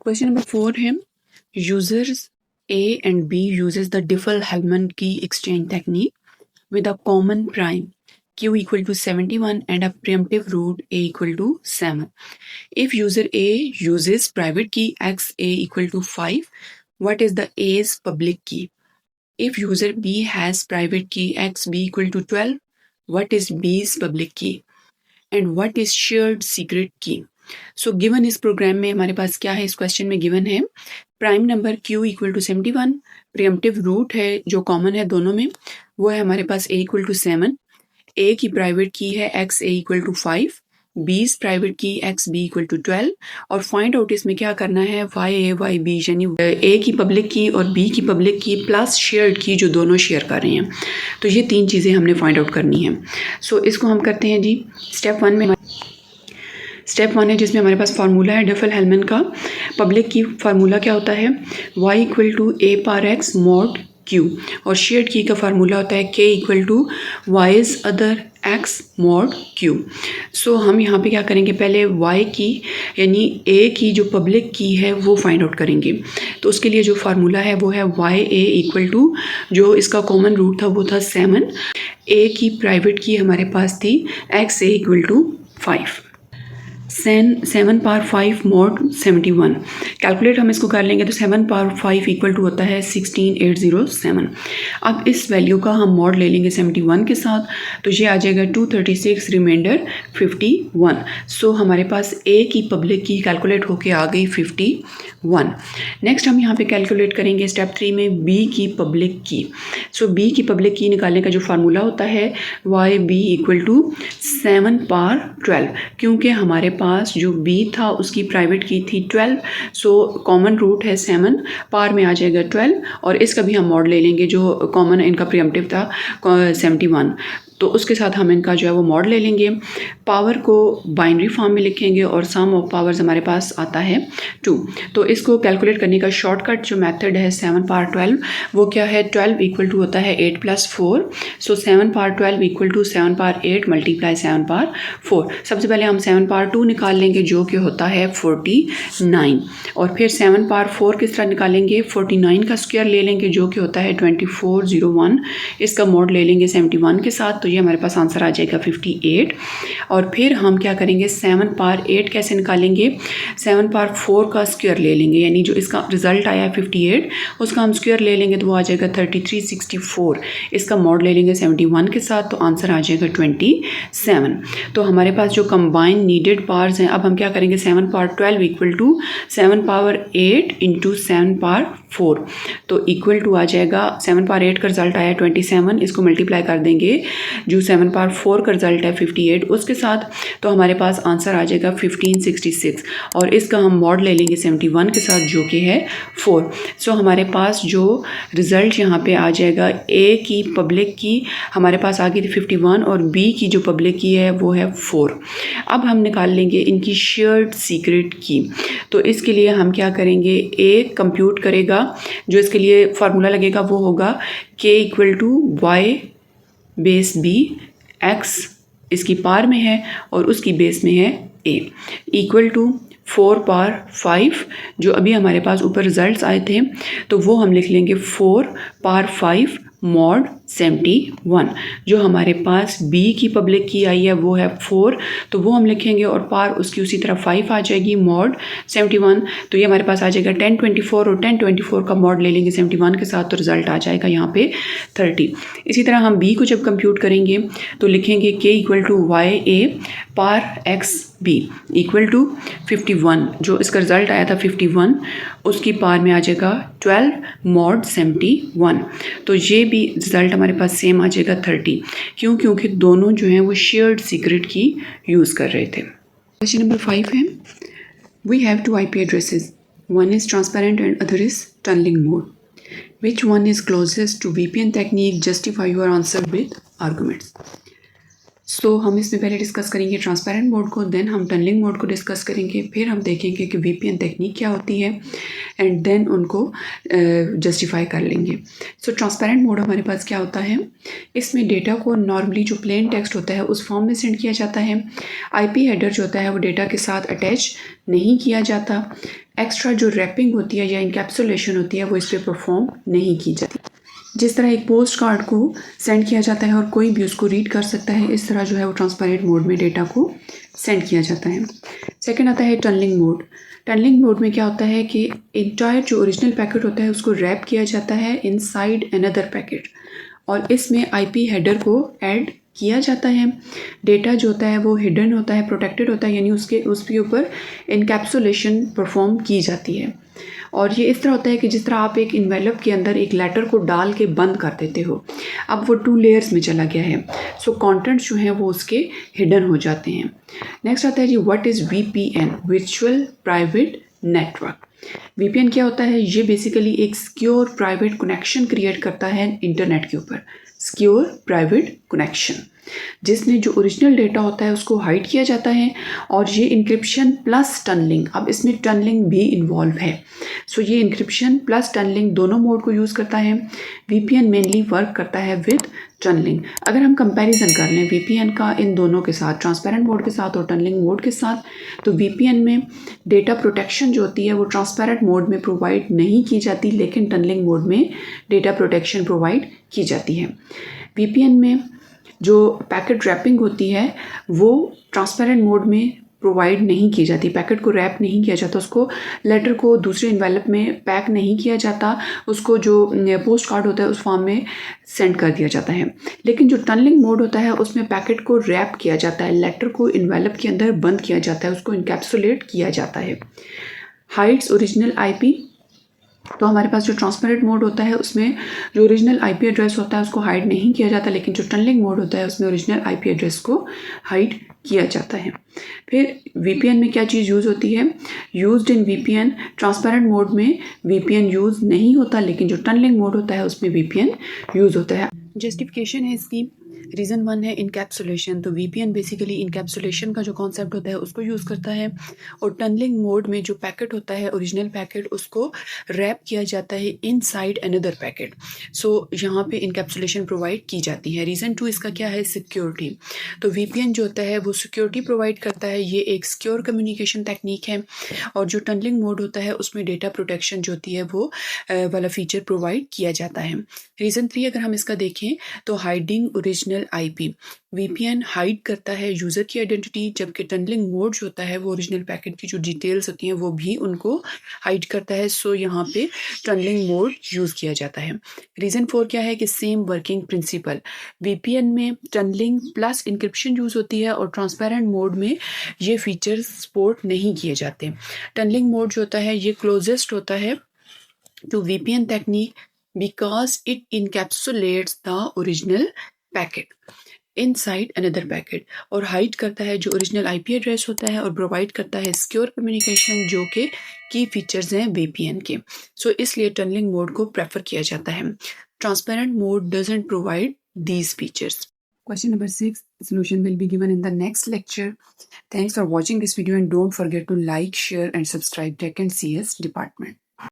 Question number 4 है users A and B uses the Diffie-Hellman key exchange technique with a common prime q equal to 71 and a preemptive root a equal to 7. If user A uses private key x a equal to 5, what is the A's public key? If user B has private key x b equal to 12, what is B's public key? And what is shared secret key? So given इस programme में हमारे पास क्या है, इस question में given है prime number q equal to 71, primitive root है जो कॉमन है दोनों में, वो है हमारे पास a इक्वल टू 7, a की प्राइवेट की है x a equal to 5, b's private key x b equal to 12 और फाइंड आउट इसमें क्या करना है y a y b, यानी a की पब्लिक की और b की पब्लिक की प्लस शेयर्ड की जो दोनों शेयर कर रहे हैं। तो ये तीन चीज़ें हमने फाइंड आउट करनी है। सो इसको हम करते हैं जी स्टेप 1 में। स्टेप 1 है जिसमें हमारे पास फार्मूला है डिफी-हेलमैन का। पब्लिक की फार्मूला क्या होता है, y equal to a power x mod q, और शेयर्ड की का फार्मूला होता है k equal to y's other x mod q। So हम यहाँ पे क्या करेंगे, पहले y की यानी a की जो पब्लिक की है वो फाइंड आउट करेंगे। तो उसके लिए जो फार्मूला है वो है y a इक्वल टू, जो इसका कॉमन रूट था वो था 7, a की प्राइवेट की हमारे पास थी x a equal to 5, 7 power 5 mod 71। Calculate हम इसको कर लेंगे तो 7 पावर 5 इक्वल टू होता है 16807। अब इस वैल्यू का हम मॉड ले लेंगे 71 के साथ, तो ये आ जाएगा 236 रिमाइंडर 51। सो हमारे पास a की पब्लिक की कैलकुलेट होके आ गई 51। नेक्स्ट हम यहाँ पे कैलकुलेट करेंगे स्टेप 3 में b की पब्लिक की। सो b की पब्लिक की निकालने का जो फार्मूला होता है y b equal to 7 power 12, क्योंकि हमारे पास जो b था उसकी प्राइवेट की थी 12, सो कॉमन रूट है 7, पावर में आ जाएगा 12 और इसका भी हम मॉड ले लेंगे जो कॉमन इनका प्रीएम्प्टिव था 71, तो उसके साथ हम इनका जो है वो मॉड ले लेंगे। पावर को बाइनरी फॉर्म में लिखेंगे और सम ऑफ पावर्स हमारे पास आता है 2। तो इसको कैलकुलेट करने का शॉर्टकट जो मेथड है 7 पावर 12 वो क्या है, 12 इक्वल टू होता है 8 plus 4। So 7 power 12 equal to 7 power 8 multiply 7 power 4। सबसे पहले हम 7 पावर 2 निकाल लेंगे जो कि होता है 49, और फिर 7 पावर 4 किस तरह निकालेंगे, 49 का स्क्वायर ले लेंगे जो कि होता है 2401, इसका मॉड ले लेंगे 71 के साथ, तो ये हमारे पास आंसर आ जाएगा 58। और फिर हम क्या करेंगे, 7 पावर 8 कैसे निकालेंगे, 7 पावर 4 का स्क्वायर ले लेंगे, यानी जो इसका रिजल्ट आया है 58 उसका हम स्क्वायर ले लेंगे तो वो आ जाएगा 3364, इसका मॉड ले लेंगे 71 के साथ, तो आंसर आ जाएगा 27। तो हमारे पास जो कंबाइन नीडेड पावर्स हैं, अब हम क्या करेंगे, 7 power 12 equal to 7 power 8 into 7 power 4, तो इक्वल टू आ जाएगा 7 पावर 8 का रिजल्ट आया 27, इसको मल्टीप्लाई कर देंगे जो 7 पावर 4 का रिजल्ट है 58 उसके साथ, तो हमारे पास आंसर आ जाएगा 1566, और इसका हम मॉड ले लेंगे 71 के साथ जो कि है 4। सो हमारे पास जो रिज़ल्ट यहाँ पे आ जाएगा, A की पब्लिक की हमारे पास आ गई थी 51 और B की जो पब्लिक की है वो है 4। अब हम निकाल लेंगे इनकी शेयर्ड सीक्रेट की। तो इसके लिए हम क्या करेंगे, A कंप्यूट करेगा, जो इसके लिए फार्मूला लगेगा वो होगा k equal to Y base b, x इसकी पावर में है और उसकी बेस में है a, इक्वल टू 4 पावर 5, जो अभी हमारे पास ऊपर रिजल्ट्स आए थे तो वो हम लिख लेंगे 4 पावर 5 मॉड 71। जो हमारे पास b की पब्लिक की आई है वो है 4, तो वो हम लिखेंगे और पार उसकी उसी तरह 5 आ जाएगी मॉड 71, तो ये हमारे पास आ जाएगा 1024, और 1024 का मॉड ले लेंगे 71 के साथ, तो रिजल्ट आ जाएगा यहाँ पे 30। इसी तरह हम b को जब कंप्यूट करेंगे तो लिखेंगे k equal to Y A power X B equal to 51, जो इसका रिजल्ट आया था 51 उसकी पावर में आ जाएगा 12 मॉड 71, तो ये भी रिजल्ट हमारे पास सेम आ जाएगा 30। क्यों, क्योंकि दोनों जो हैं वो शेयर्ड सीक्रेट की यूज़ कर रहे थे। क्वेश्चन नंबर 5 है, we have 2 IP addresses, one is transparent and other is tunneling mode, which one is closest to VPN technique, justify your answer with arguments. So हम इसमें पहले डिस्कस करेंगे transparent mode को, then हम tunneling mode को discuss करेंगे, फिर हम देखेंगे कि VPN टेक्निक क्या होती है एंड देन उनको जस्टिफाई कर लेंगे। सो ट्रांसपेरेंट मोड हमारे पास क्या होता है, इसमें डेटा को नॉर्मली जो प्लेन टेक्स्ट होता है उस फॉर्म में सेंड किया जाता है। IP हेडर जो होता है वो डेटा के साथ अटैच नहीं किया जाता। एक्स्ट्रा जो रैपिंग होती है या इनकैप्सुलेशन होती है वो इस पर परफॉर्म नहीं की जाती। जिस तरह एक पोस्ट कार्ड को सेंड किया जाता है और कोई भी उसको रीड कर सकता है, इस तरह जो है वो ट्रांसपेरेंट मोड में डेटा को सेंड किया जाता है। सेकंड आता है टनलिंग मोड। टनलिंग मोड में क्या होता है कि इंटायर जो ओरिजिनल पैकेट होता है उसको रैप किया जाता है इनसाइड अनदर पैकेट और इसमें आईपी हेडर को ऐड किया जाता है। डेटा जो होता है वो हिडन होता है, प्रोटेक्टेड होता है, यानी उसके ऊपर इनकैप्सुलेशन परफॉर्म की जाती है। और ये इस तरह होता है कि जिस तरह आप एक इन्वेलप के अंदर एक लेटर को डाल के बंद कर देते हो, अब वो 2 लेयर्स में चला गया है, सो कंटेंट्स जो हैं वो उसके हिडन हो जाते हैं। नेक्स्ट आता है जी what is VPN, virtual private network. VPN क्या होता है? ये बेसिकली एक सिक्योर प्राइवेट कनेक्शन क्रिएट करता है इंटरनेट के ऊपर, सिक्योर प्राइवेट कनेक्शन, जिसमें जो ओरिजिनल डेटा होता है उसको हाइड किया जाता है और ये इंक्रिप्शन प्लस टनलिंग, अब इसमें टनलिंग भी इन्वॉल्व है। सो ये इंक्रिप्शन प्लस टनलिंग दोनों मोड को यूज़ करता है। वीपीएन मेनली वर्क करता है विद टनलिंग। अगर हम कंपैरिजन कर लें वीपीएन का इन दोनों के साथ, ट्रांसपेरेंट मोड के साथ और टनलिंग मोड के साथ, तो वीपीएन में डेटा प्रोटेक्शन जो होती है वो ट्रांसपेरेंट मोड में प्रोवाइड नहीं की जाती, लेकिन टनलिंग मोड में डेटा प्रोटेक्शन प्रोवाइड की जाती है। वीपीएन में जो पैकेट रैपिंग होती है वो ट्रांसपेरेंट मोड में प्रोवाइड नहीं की जाती, पैकेट को रैप नहीं किया जाता, उसको लेटर को दूसरे इन्वेलप में पैक नहीं किया जाता, उसको जो पोस्ट कार्ड होता है उस फॉर्म में सेंड कर दिया जाता है। लेकिन जो टनलिंग मोड होता है उसमें पैकेट को रैप किया जाता है, लेटर को इन्वेलप के अंदर बंद किया जाता है, उसको इनकैप्सुलेट किया जाता है। हाइड्स ओरिजिनल आईपी, तो हमारे पास जो ट्रांसपेरेंट मोड होता है उसमें जो ओरिजिनल आईपी एड्रेस होता है उसको हाइड नहीं किया जाता, लेकिन जो टनलिंग मोड होता है उसमें ओरिजिनल आईपी एड्रेस को हाइड किया जाता है। फिर वीपीएन में क्या चीज़ यूज़ होती है? Used in VPN, transparent mode में वीपीएन यूज़ नहीं होता, लेकिन जो टनलिंग मोड होता है उसमें वीपीएन यूज़ होता है। जस्टिफिकेशन है इसकी, रीज़न 1 है इनकैप्सुलेशन, तो वीपीएन बेसिकली इनकैप्सुलेशन का जो कॉन्सेप्ट होता है उसको यूज़ करता है और टनलिंग मोड में जो पैकेट होता है ओरिजिनल पैकेट उसको रैप किया जाता है इनसाइड अनदर पैकेट, सो यहाँ पे इनकैप्सुलेशन प्रोवाइड की जाती है। रीज़न 2 इसका क्या है? सिक्योरिटी। तो वीपीएन जो होता है वो सिक्योरिटी प्रोवाइड करता है, ये एक सिक्योर कम्युनिकेशन टेक्निक है। और जो टनलिंग मोड होता है उसमें डेटा प्रोटेक्शन जो होती है वो वाला फीचर प्रोवाइड किया जाता है। रीज़न 3 अगर हम इसका देखें तो hiding original IP, VPN hide करता है यूज़र की आइडेंटिटी, जबकि टनलिंग मोड जो होता है वो ओरिजिनल पैकेट की जो डिटेल्स होती हैं वो भी उनको हाइड करता है, सो यहाँ पे टनलिंग मोड यूज़ किया जाता है। रीज़न 4 क्या है कि सेम वर्किंग प्रिंसिपल, वीपीएन में टनलिंग प्लस इंक्रिप्शन यूज़ होती है और ट्रांसपेरेंट मोड में ये फीचर्स सपोर्ट नहीं किए जाते। टनलिंग मोड जो होता है ये क्लोजेस्ट होता है to VPN technique because it encapsulates the original packet inside another packet और हाइड करता है जो ओरिजिनल आईपी एड्रेस होता है और प्रोवाइड करता है सिक्योर कम्युनिकेशन जो कि की फीचर्स हैं वीपीएन के, सो इसलिए टनलिंग मोड को प्रेफर किया जाता है। Transparent mode doesn't provide these features. Question number 6, solution will be given in the next lecture. Thanks for watching this video and don't forget to like, share and subscribe Tech and CS department.